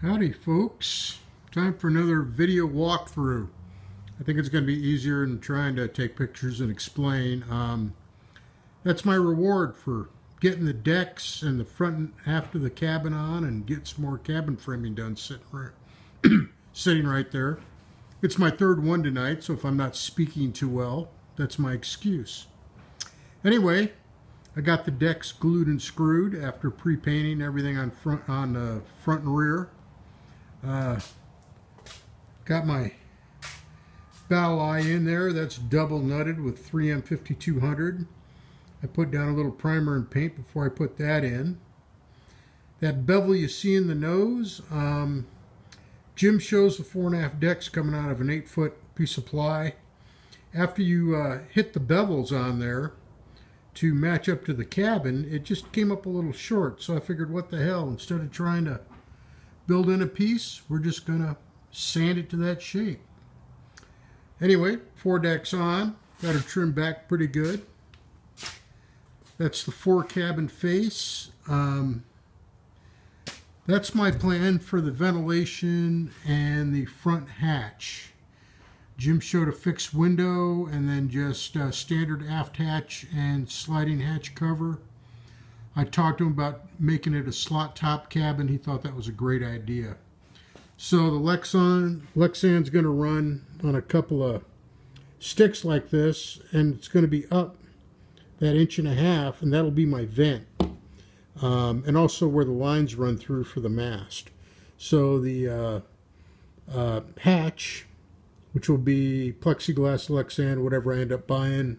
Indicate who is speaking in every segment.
Speaker 1: Howdy folks, time for another video walkthrough. I think it's going to be easier than trying to take pictures and explain. That's my reward for getting the decks and the front half of the cabin on and get some more cabin framing done sitting right there. It's my third one tonight, so if I'm not speaking too well, that's my excuse. Anyway, I got the decks glued and screwed after pre-painting everything on front and rear. Got my bow eye in there. That's double nutted with 3M 5200. I put down a little primer and paint before I put that in. That bevel you see in the nose, Jim shows the 4.5 decks coming out of an 8-foot piece of ply. After you hit the bevels on there to match up to the cabin, it just came up a little short, so I figured, what the hell, instead of trying to build in a piece, we're just gonna sand it to that shape. Anyway, 4 decks on, got her trimmed back pretty good. That's the 4 cabin face. That's my plan for the ventilation and the front hatch. Jim showed a fixed window and then just standard aft hatch and sliding hatch cover. I talked to him about making it a slot top cabin. He thought that was a great idea. So the Lexan's going to run on a couple of sticks like this, and it's going to be up that 1.5 inches, and that'll be my vent. And also where the lines run through for the mast. So the hatch, which will be plexiglass Lexan, whatever I end up buying,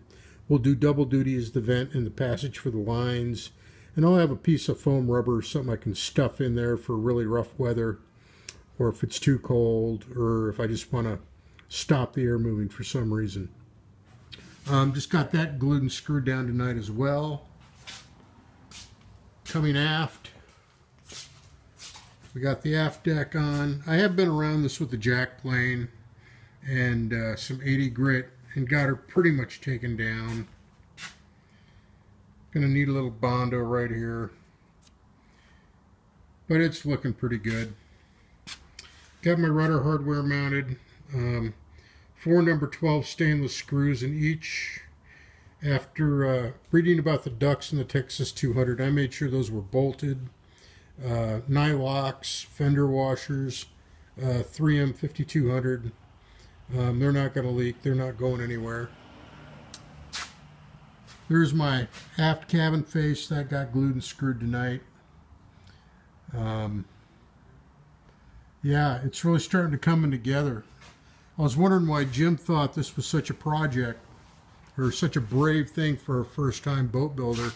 Speaker 1: will do double duty as the vent and the passage for the lines. And I'll have a piece of foam rubber, something I can stuff in there for really rough weather, or if it's too cold, or if I just want to stop the air moving for some reason. Just got that glued and screwed down tonight as well. Coming aft, we got the aft deck on. I have been around this with the jack plane and some 80 grit and got her pretty much taken down. Gonna need a little Bondo right here, but it's looking pretty good. Got my rudder hardware mounted. 4 number 12 stainless screws in each. After reading about the ducts in the Texas 200, I made sure those were bolted. Nylocks, fender washers, 3M 5200. They're not going to leak. They're not going anywhere. There's my aft cabin face that got glued and screwed tonight. Yeah, it's really starting to come together. I was wondering why Jim thought this was such a project, or such a brave thing for a first-time boat builder.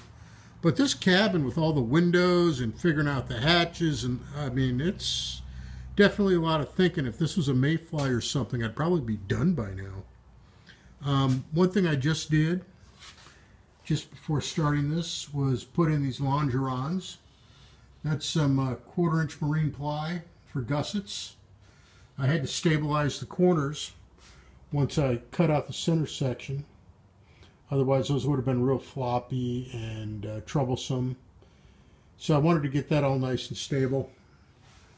Speaker 1: But this cabin with all the windows and figuring out the hatches, and I mean, it's definitely a lot of thinking. If this was a Mayfly or something, I'd probably be done by now. One thing I just did, just before starting this, was put in these longerons. That's some 1/4-inch marine ply for gussets. I had to stabilize the corners once I cut out the center section. Otherwise those would have been real floppy and troublesome. So I wanted to get that all nice and stable.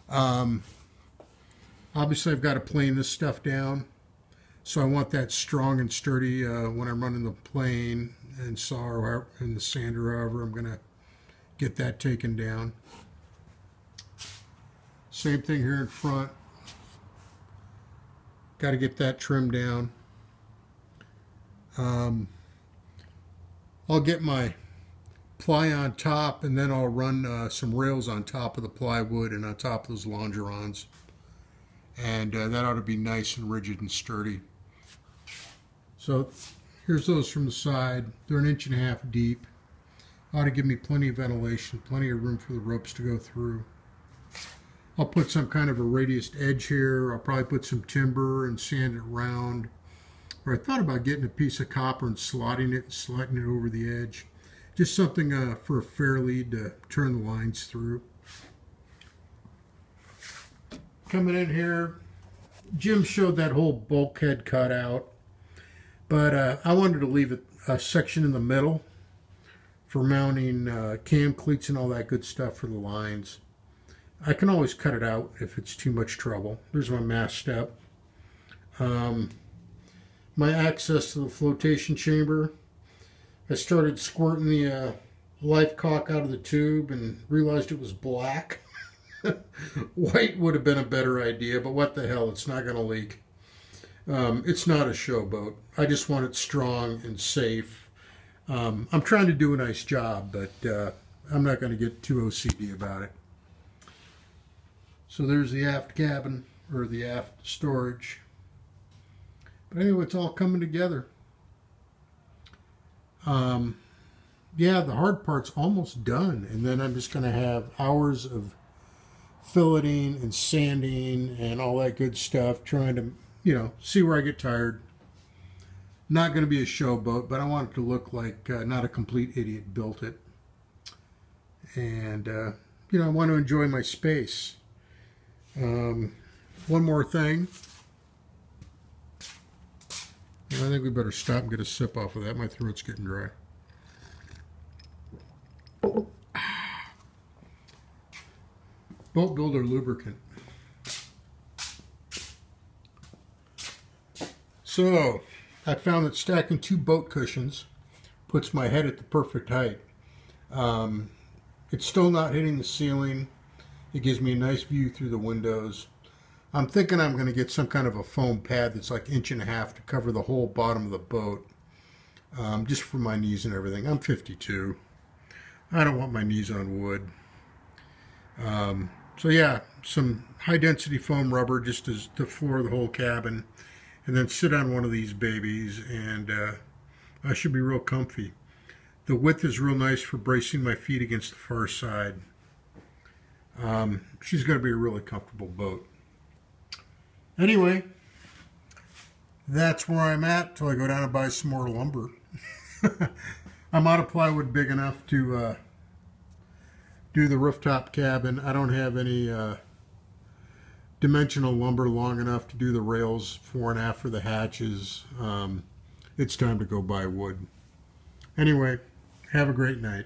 Speaker 1: Obviously I've got to plane this stuff down. So I want that strong and sturdy when I'm running the plane and saw or in the sander, however I'm going to get that taken down. Same thing here in front. Got to get that trimmed down. I'll get my ply on top, and then I'll run some rails on top of the plywood and on top of those longerons. And that ought to be nice and rigid and sturdy. So here's those from the side. They're 1.5 inches deep. Ought to give me plenty of ventilation, plenty of room for the ropes to go through. I'll put some kind of a radiused edge here. I'll probably put some timber and sand it round. Or I thought about getting a piece of copper and slotting it and sliding it over the edge. Just something for a fair lead to turn the lines through. Coming in here, Jim showed that whole bulkhead cut out. But I wanted to leave a section in the middle for mounting cam cleats and all that good stuff for the lines. I can always cut it out if it's too much trouble. There's my mast step. My access to the flotation chamber. I started squirting the life cock out of the tube and realized it was black. White would have been a better idea, but what the hell, it's not going to leak. It's not a showboat. I just want it strong and safe. I'm trying to do a nice job, but I'm not going to get too OCD about it. So there's the aft cabin, or the aft storage. But anyway, it's all coming together. Yeah, the hard part's almost done, and then I'm just going to have hours of filleting and sanding and all that good stuff, trying to, you know, see where I get tired. Not going to be a showboat, but I want it to look like not a complete idiot built it. And, you know, I want to enjoy my space. One more thing. I think we better stop and get a sip off of that. My throat's getting dry. Boat builder lubricant. So, I found that stacking 2 boat cushions puts my head at the perfect height. It's still not hitting the ceiling. It gives me a nice view through the windows. I'm thinking I'm going to get some kind of a foam pad that's like 1.5 inches to cover the whole bottom of the boat, just for my knees and everything. I'm 52. I don't want my knees on wood. So yeah, some high density foam rubber just as to floor the whole cabin, and then sit on one of these babies, and I should be real comfy. The width is real nice for bracing my feet against the far side. She's going to be a really comfortable boat. Anyway, that's where I'm at till I go down and buy some more lumber. I'm out of plywood big enough to do the rooftop cabin. I don't have any dimensional lumber long enough to do the rails 4.5 for the hatches. It's time to go buy wood. Anyway, have a great night.